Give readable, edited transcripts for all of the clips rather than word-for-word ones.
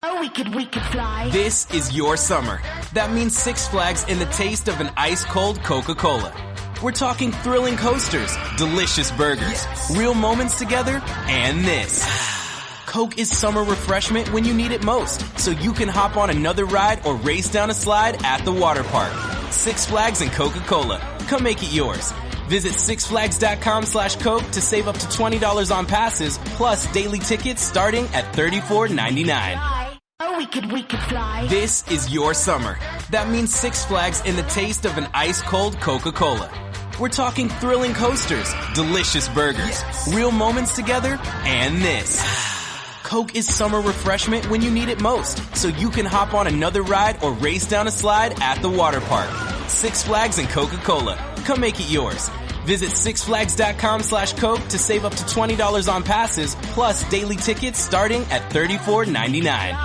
Oh, we could fly. This is your summer. That means Six Flags and the taste of an ice-cold Coca-Cola. We're talking thrilling coasters, delicious burgers, real moments together, and this. Coke is summer refreshment when you need it most, so you can hop on another ride or race down a slide at the water park. Six Flags and Coca-Cola. Come make it yours. Visit sixflags.com/Coke to save up to $20 on passes, plus daily tickets starting at $34.99. Oh, we could fly. This is your summer. That means Six Flags and the taste of an ice-cold Coca-Cola. We're talking thrilling coasters, delicious burgers, real moments together, and this. Coke is summer refreshment when you need it most, so you can hop on another ride or race down a slide at the water park. Six Flags and Coca-Cola. Come make it yours. Visit sixflags.com/Coke to save up to $20 on passes, plus daily tickets starting at $34.99.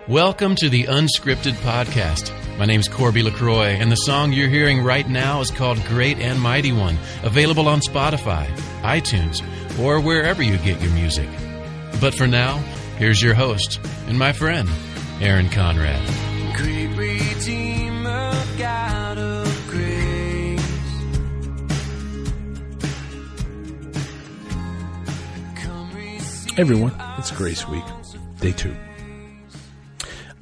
Welcome to the Unscripted Podcast. My name's Corby LaCroix, and the song you're hearing right now is called Great and Mighty One, available on Spotify, iTunes, or wherever you get your music. But for now, here's your host and my friend, Aaron Conrad. Great Redeemer, God of grace. Hey everyone, it's Grace Week, Day 2.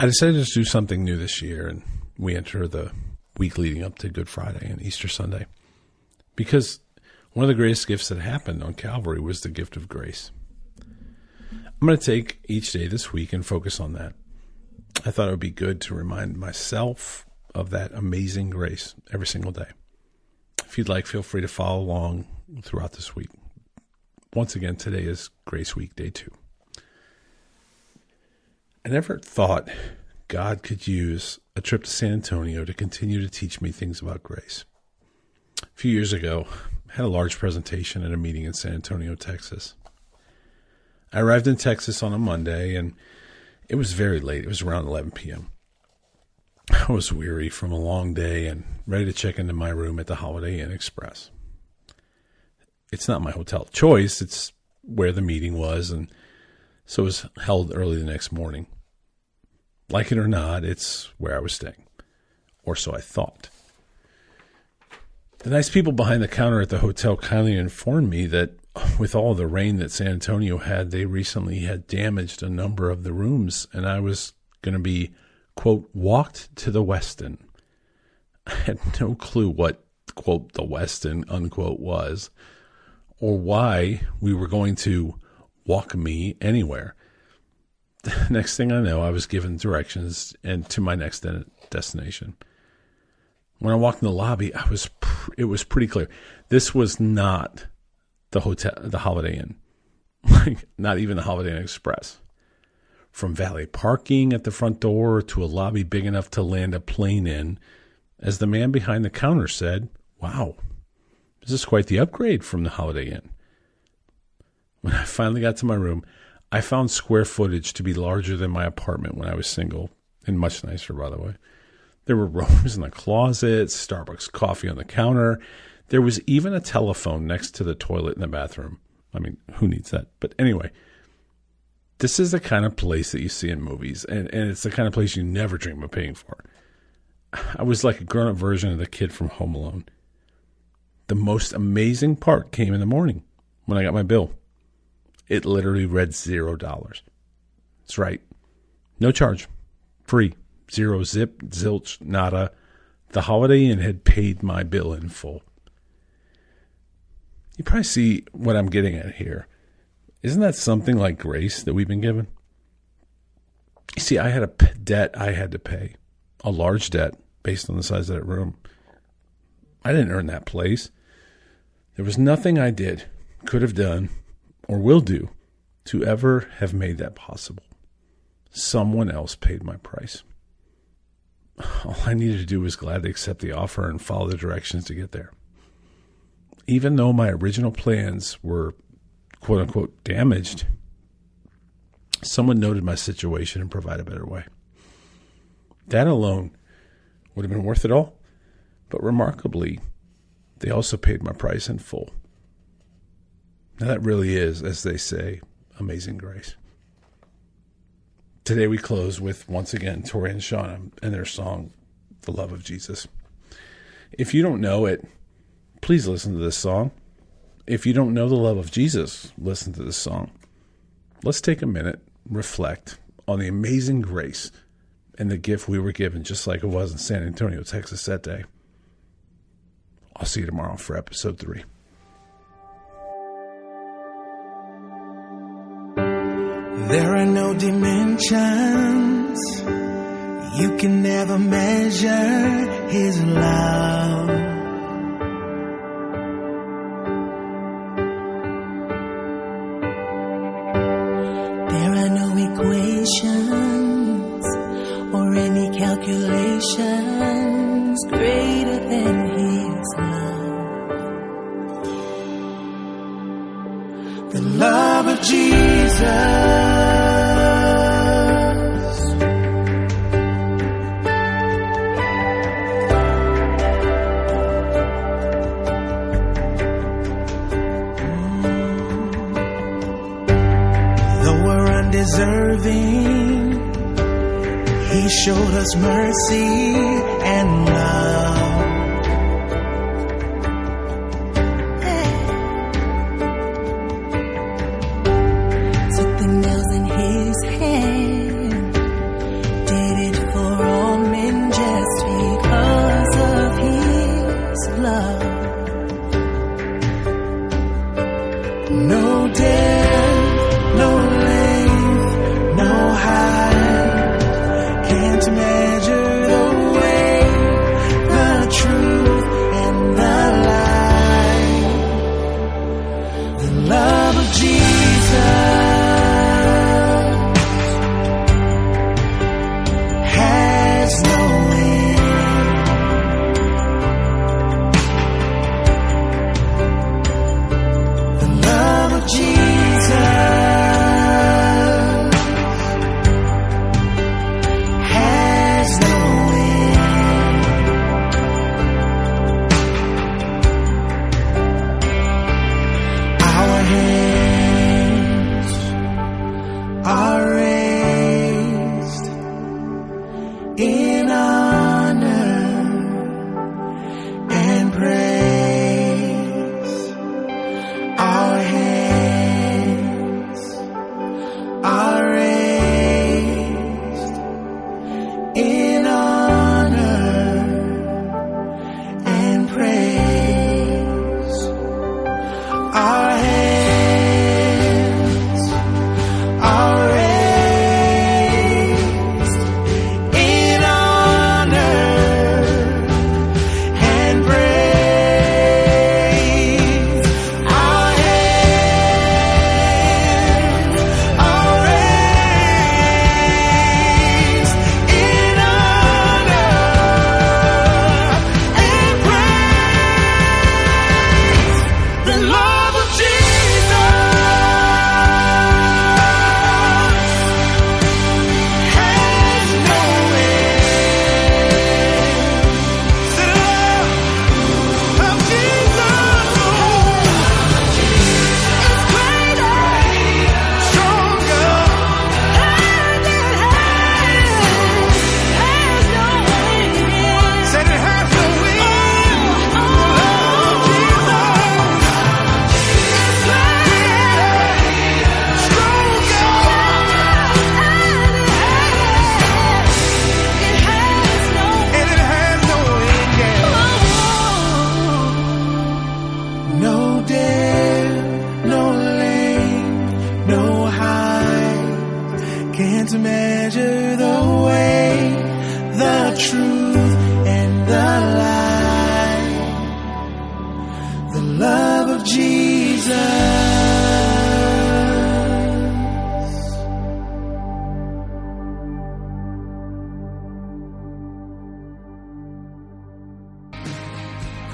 I decided to do something new this year, and we enter the week leading up to Good Friday and Easter Sunday, because one of the greatest gifts that happened on Calvary was the gift of grace. I'm going to take each day this week and focus on that. I thought it would be good to remind myself of that amazing grace every single day. If you'd like, feel free to follow along throughout this week. Once again, today is Grace Week, Day 2. I never thought God could use a trip to San Antonio to continue to teach me things about grace. A few years ago, I had a large presentation at a meeting in San Antonio, Texas. I arrived in Texas on a Monday, and it was very late. It was around 11 p.m. I was weary from a long day and ready to check into my room at the Holiday Inn Express. It's not my hotel of choice. It's where the meeting was, and so it was held early the next morning. Like it or not, it's where I was staying. Or so I thought. The nice people behind the counter at the hotel kindly informed me that with all the rain that San Antonio had, they recently had damaged a number of the rooms, and I was going to be, quote, walked to the Westin. I had no clue what, quote, the Westin, unquote, was, or why we were going to walk me anywhere. The next thing I know, I was given directions and to my next destination. When I walked in the lobby, it was pretty clear. This was not the hotel, the Holiday Inn, like not even the Holiday Inn Express. From valet parking at the front door to a lobby big enough to land a plane in, as the man behind the counter said, "Wow, this is quite the upgrade from the Holiday Inn." When I finally got to my room, I found square footage to be larger than my apartment when I was single, and much nicer, by the way. There were robes in the closet, Starbucks coffee on the counter. There was even a telephone next to the toilet in the bathroom. I mean, who needs that? But anyway, this is the kind of place that you see in movies, and it's the kind of place you never dream of paying for. I was like a grown-up version of the kid from Home Alone. The most amazing part came in the morning when I got my bill. It literally read $0. That's right. No charge. Free. Zero, zip, zilch, nada. The Holiday Inn had paid my bill in full. You probably see what I'm getting at here. Isn't that something like grace that we've been given? You see, I had a debt I had to pay. A large debt based on the size of that room. I didn't earn that place. There was nothing I did, could have done, or will do to ever have made that possible. Someone else paid my price. All I needed to do was gladly accept the offer and follow the directions to get there. Even though my original plans were, quote unquote, damaged, someone noted my situation and provided a better way. That alone would have been worth it all. But remarkably, they also paid my price in full. Now that really is, as they say, amazing grace. Today we close with, once again, Tori and Shauna and their song, The Love of Jesus. If you don't know it, please listen to this song. If you don't know the love of Jesus, listen to this song. Let's take a minute, reflect on the amazing grace and the gift we were given, just like it was in San Antonio, Texas that day. I'll see you tomorrow for episode 3. There are no dimensions you can never measure His love. There are no equations or any calculations greater than His love. The love of Jesus. Deserving, He showed us mercy and love. Took the nails in His hand, did it for all men just because of His love. No death, no measure the way, the truth, and the light. The love of Jesus has no end. The love of Jesus in honor and praise. Our hands are raised in honor and praise. Our hands are raised can't measure the way, the truth, and the light. The love of Jesus.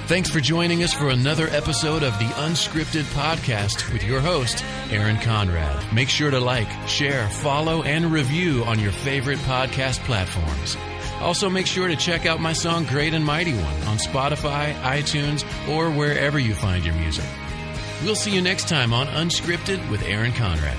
Thanks for joining us for another episode of the Unscripted Podcast with your host, Aaron Conrad. Make sure to like, share, follow, and review on your favorite podcast platforms. Also, make sure to check out my song Great and Mighty One on Spotify, iTunes, or wherever you find your music. We'll see you next time on Unscripted with Aaron Conrad.